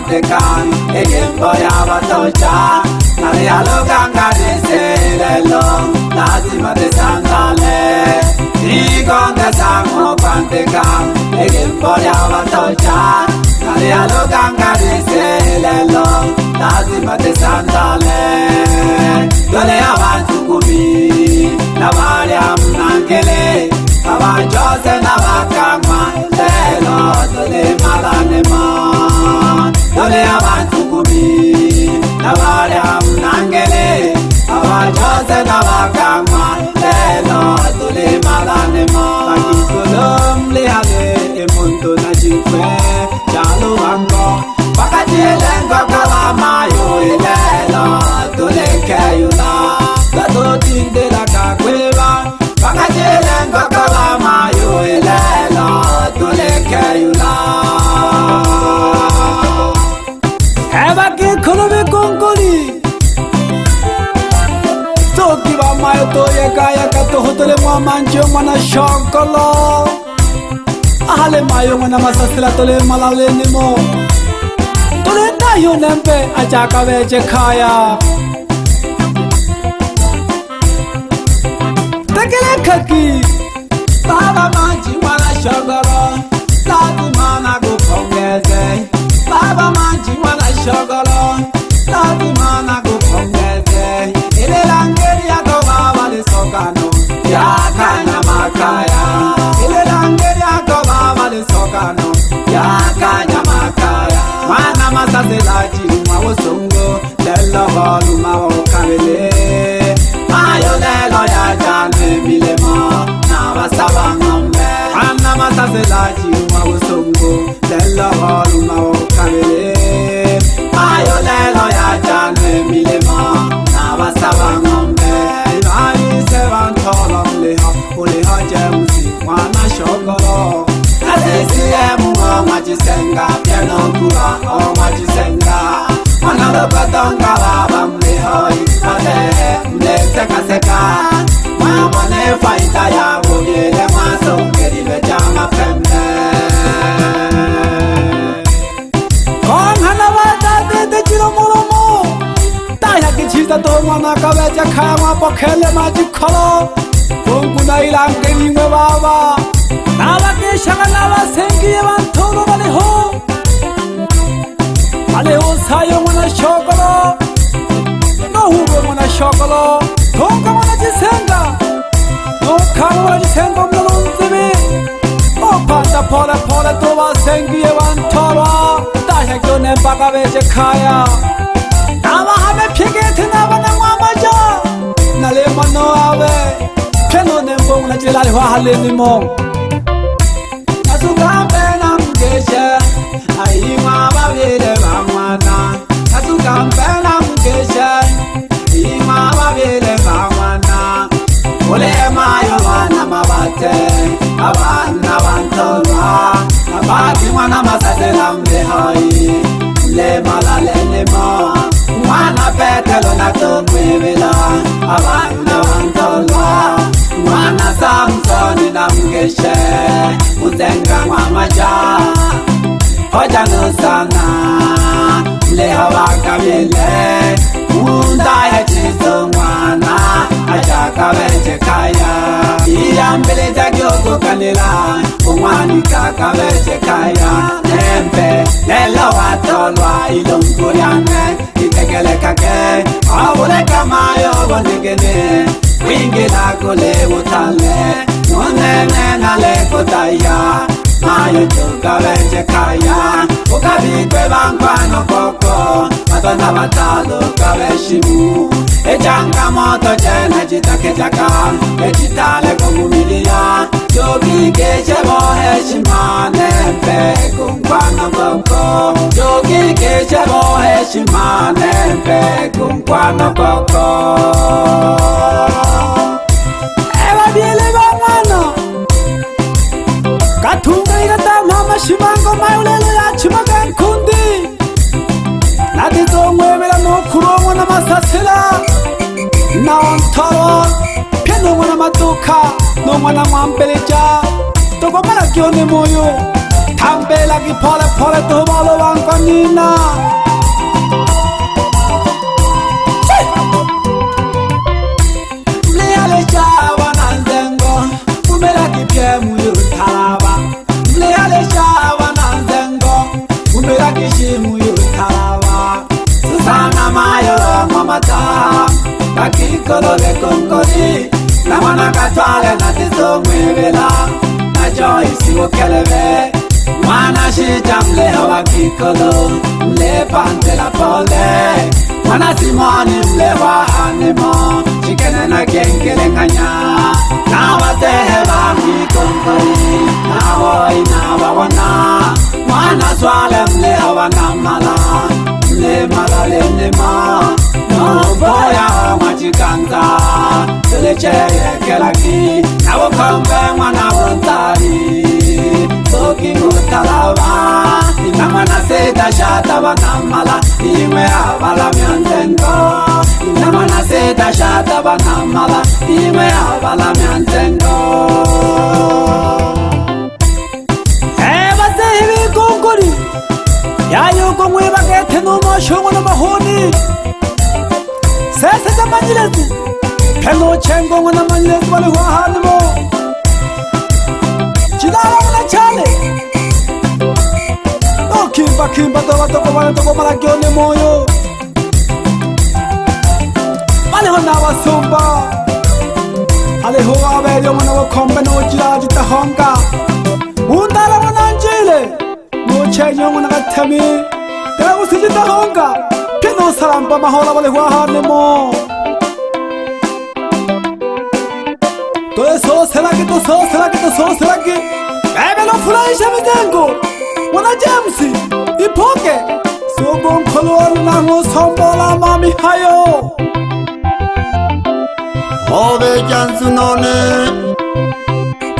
pantekan Egimbo yaba tocha Nari aluganga diselelo Lazima de sandale Igonga sango pantekan Egimbo yaba tocha Nari aluganga diselelo Lazima de sandale Dole abantu kumi Nabali amnankele Abajose nabakama Lelo dole malanema Dole abantu kumi Nabali amnankele Abajose nabakama Lelo dole malanema Bakikolom lehale emundo na jikwe Jalo wango Bakajilengo kalamayo Lelo dole keyula Gato tinde la kakweba Bakajilengo kalamayo Lelo dole keyula Eba kikolobe kongoli Toki ba mayo toye kaya kato hotole mwamanjo mwana shokolo Ahale mayo mwana masasila tole malale nimo Tole tayo nempe achaka veche kaya Tekele kaki Baba manji mwana shokolo Lazima na kupongeze Baba manji mwana shokolo Lazima na kupongeze Ile langeri yako baba lisokano Yakanya makaya Ile langeri yako baba lisokano Yakanya makaya Mwana masaselaji mawosongo Lelo holu mawokabele Mayo lelo ya jane milema Na wasaba ngombe Mwana masaselaji mawosongo Lelo holu mawokabele Mayo lelo ya jane milema Na wasaba ngombe Imani sevan tolo Uleha jemusi mwana shokolo Nasisi mungo majisenga Piano kura o majisenga Mwana lokotonga baba mlehoi Mate mleseka seka Mwamone faita ya wogele Mwaso ngeribe jama pembe Kon hana wata dede chiro moromo Taya kichita to mwana kaweja kaya mapokele majikolo Kunguna ilangeni mwe baba Nawa keshanga nawa sengi wantoro waleho Waleho sayo mwana shokolo Nohuwe mwana shokolo Tonga mwana jisenga Nokano mwana jisenga mlolonzimi Opanda pole pole towa sengi wantoro Taya gyone baka veje kaya Nawa hame pigete nawa na mwamaja Nale mano awe Keno nembo mwana jilali wa halini mo Nasukambe na mgeshe Aima babire bamwana Nasukambe na mgeshe Aima babire bamwana Ule mayo wana mabate Abana bantolwa Abati mwana masasela mlehoi Mle malale lemo Mwana petelo na tomwevela Abana bantolwa Mwana Samsoni na mgeshe Muzenga mwamaja Hoja nusana Mleha wakabile Munda hechizo mwana Achaka veche kaya Iya mbele jagyogo kanila Umwani kaka veche kaya Nempe Lelo watolwa ilunguriane Itekele kake Awule kamayo bonegene Wingi na kule utale Nunene na leko taya Mayo chuka veche kaya Ukabikwe bankwano koko Matona batalo kaveshimu Echanga moto jene jitake jaka Echitale kongumilia Jogi keche boheshima Nempe kumkwano koko Jogi keche boheshima Nempe kumkwano koko Katunga igata mama shimango mayulele ya chimagan kundi Nadi zongwebela no kurongo na masasila Na ontoro Piano mwana maduka No mwana mwambeleja Togo mara kione moyo Kambela ki pole pole to balo wankonina. Mleale jawa nanzengo, umela ki piemu yutalaba. Mleale jawa nanzengo, umela ki shimu yutalaba. Susana mayo mamata, bakikolo le konkori. Namana katwale na tizongwebela, na Joyce wokelebe. Mwana shijamle hawa kikolo, mle pante la pole. Mwana simoni mle wa animo, chikene na gengele nganya. Na watehe wa mikongori, na woi na wawana. Mwana swale mle hawa namala, mle malale nema. No boya majikanza, tulecheye kelaki. Na wakombe mwana wontari. Soki utalava, inamana seta shata banamala, imwe avala miantengo. Inamana seta shata banamala, imwe avala miantengo. Eba sehibi kongori, yayo kongwe bagete no moshongo no mahoni. Sese zamanyilezi, pelo chengo na manyilezi wale wahanimo. Chidara wana chale no kimba kimba toba toba wana toba mara gyone moyo Mane hona wasumba Ale ho abelyo mwana wakombe no jiraji tahonga Undala wana njile No chenyo mwana gatemi Dela usiji tahonga Keno saramba mahola wale wahane mo To so selagi to so selagi to so selagi Ebe no furahisha mitengo Wana James Ipoke Sogon kolori na ngosombola mami hayo Ove jansu none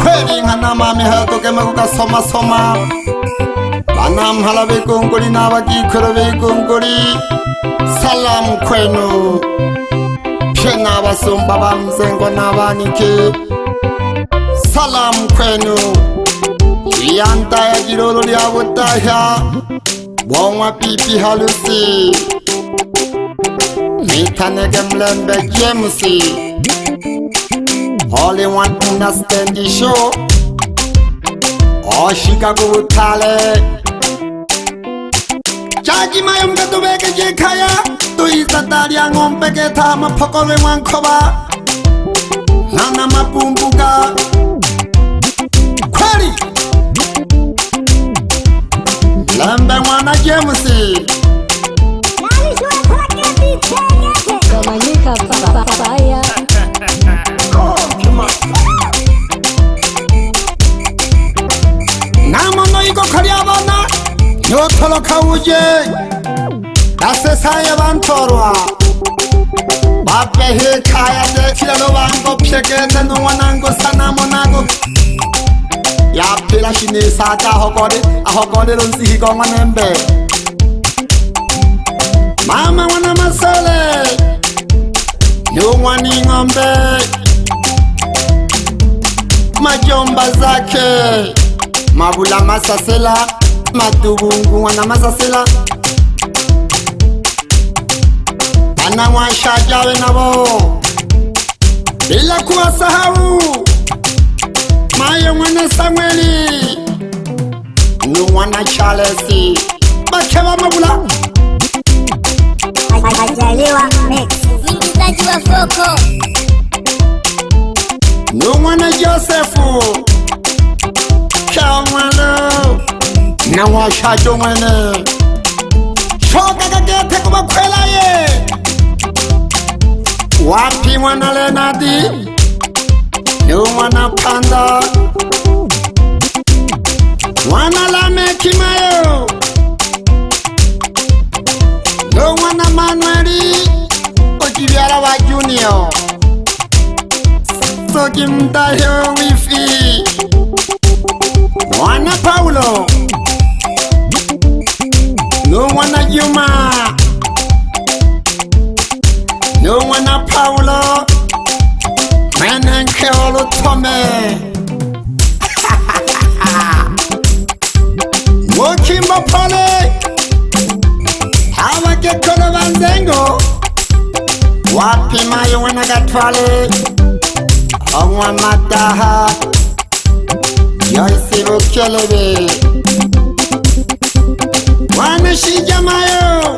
Kweli ngana mami hayo toke maguka soma soma Banam halabe kongoli na waki kurabe kongoli Salam kwenu Pena wasumba bamzengo na wanike Salam kwenu Yanta ya jirolo liya wutaya Bongwa pipi halusi Mitanege mlembe Jamesi All in one understand the show Oh Chicago wutale Chaji mayumga tubeke jekaya Tu isatari ya ngombe geta mapokole wankoba Nana mapumbuka Kweli Lembe mwana Jamesi Dominica papaya Namo no iko kari abana Nyotoloka uje Dase saye bantorwa Bape he kaya de Filalo wango psheke no wanango sanamo nago Ya pila shine sata ahokode lonsi hiko manembe Mama wana masole Nyumwani ngombe Majomba zake Mabula masasela Matubungu wana masasela Ana washajawe nabo Bila kuwasahau Mayo mwana Samueli Nuwana Charlesi Bakeba mabula Majaliwa mix Mwingizaji wa foko Nuwana Josefu Kamwalo Na washajo mwene Shoka kagete kubakwela ye Wapi mwana Lenadi Nuwana Panda Mwana Lameki Mayo Nuwana Manueli Ojibiara wa Junior Soki mtayo wifi Mwana Paulo Nuwana Juma Nuwana Paulo Menenke olu tome wimbo pole hawakekono banzengo wapi mayo wanagatwale ongwa mataha yoisi bukelebe wana shija mayo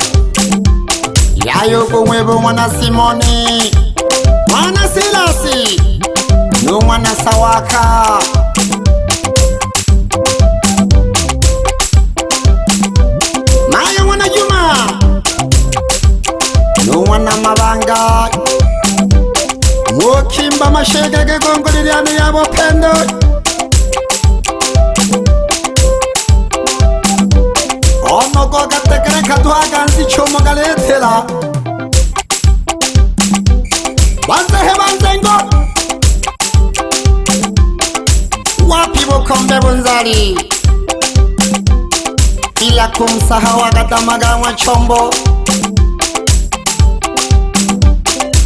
yayo kumwebo mwana Simoni mwana Silasi no mwana Sawaka mayo mwana Juma no mwana Mabanga wokimba mashega gegongoliriano yabo pendo onogo gatekere katwaganzi chomo galetela banzehe banzengo wapi bukombe bunzali ila kumsahau akatamaganywa chombo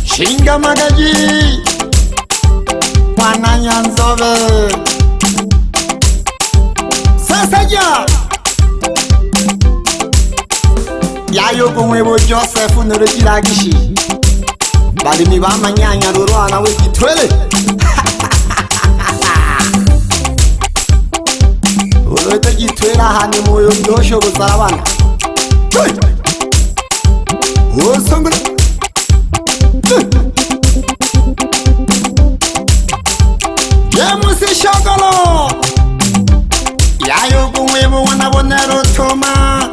shinga magaji mwana Nyanzobe sasaja yayo kumwebo Joseph nurugiragishi bali ni bamanyanya rurwana w'igitwele urote gitwela hani moyo ndosho gusarabana osongora yemusi shogolo yayo kumwebo wanabonero toma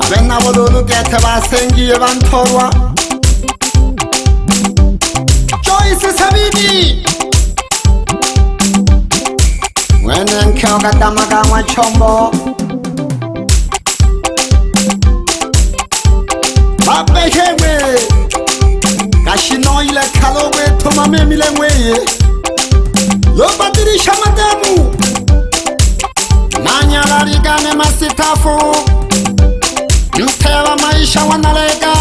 abena bolulu gete basengiye bantorwa Joyce Sabini mwene nkeo katamaganywa chombo babehemwe kashino ile kalogwe tumamemile mweye lobadirisha mademu nanyalarigane masitafu mtewa maisha wanalega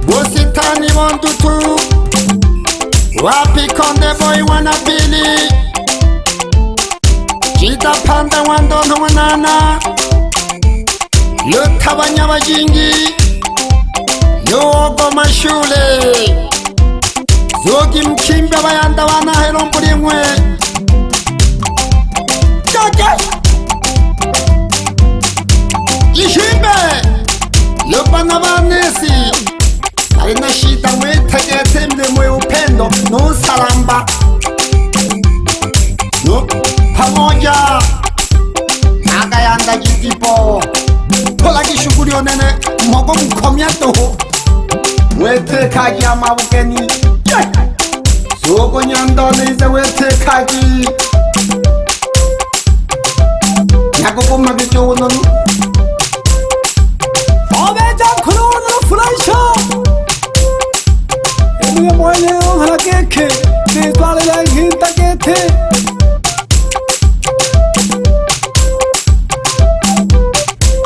wositani wondutu wapi konde boy wanapili jita panda wandono wanana lutabanya bajingi yogo mashule zogi mkimbe bayanda wanahelo mbulimwe kaka ishimbe lopana banesi alina shita mwetegete mwe upendo no salamba no pamoja agayanda jitipo tola kishukuri onene mogo mkomya toho wete kaji amabukeni soko nyandone ize wete kaji nyakoko mabicho unonu obeja kurono flaisha emiye moyle on hakeke ne twale la hinta kete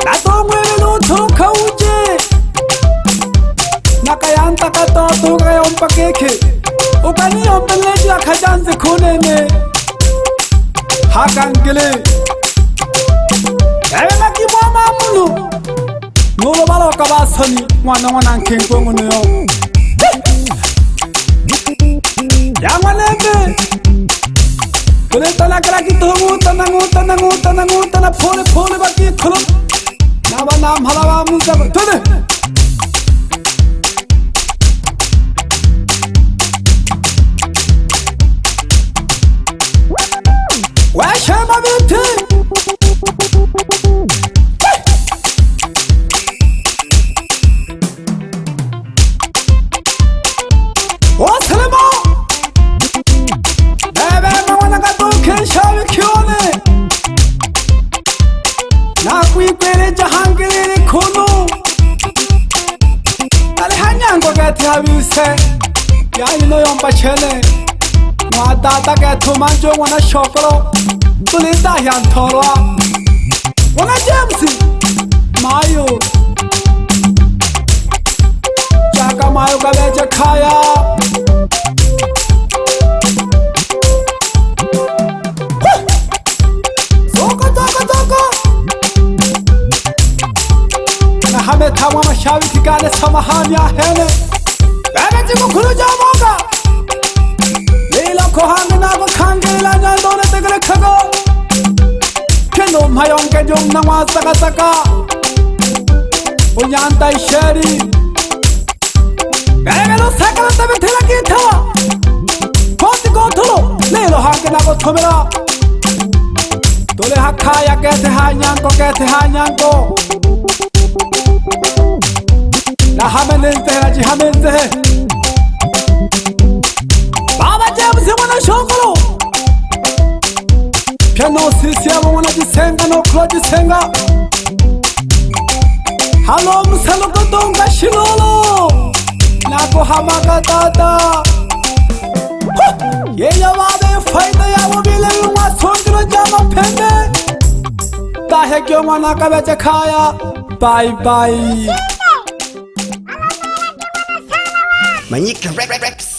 la to mwele no toka uje nakayanta kato to ga on pakeke ukani on beleji akajanze kunene hakangele ebe makimama munu Nolo balo kabasani mwana nkengo ngono ya mwanebe kule tana kala kitomu tana pole baki kholo naba nam halawa muza tone wa shama binti Habise ya ino yomba chele mwa data ke thumanjo wana shokro tulinda yan thorwa wana James mayo chaka mayo ka beje khaya ne samahani ya hene bebe jigo kuruja moga leila ko hange na ko kange la nya done tegre khago keno mayong ke jom na wa saka saka punyan tai sheri bebe lo sakala tabe thela ki tha koti ko tholo leilo hange na ko thomera tole hakha ya kete hanyang ko na hamenente na ji hamente baba james mwana shokolo piano sisi ya mwana jisenga no kloji senga halo msalo kotonga shilolo nako hamaga tata ye ya wade faida ya wabile mwa sondro jama pende tahe kyo mwana ka beche khaya bye bye Manyika Rex.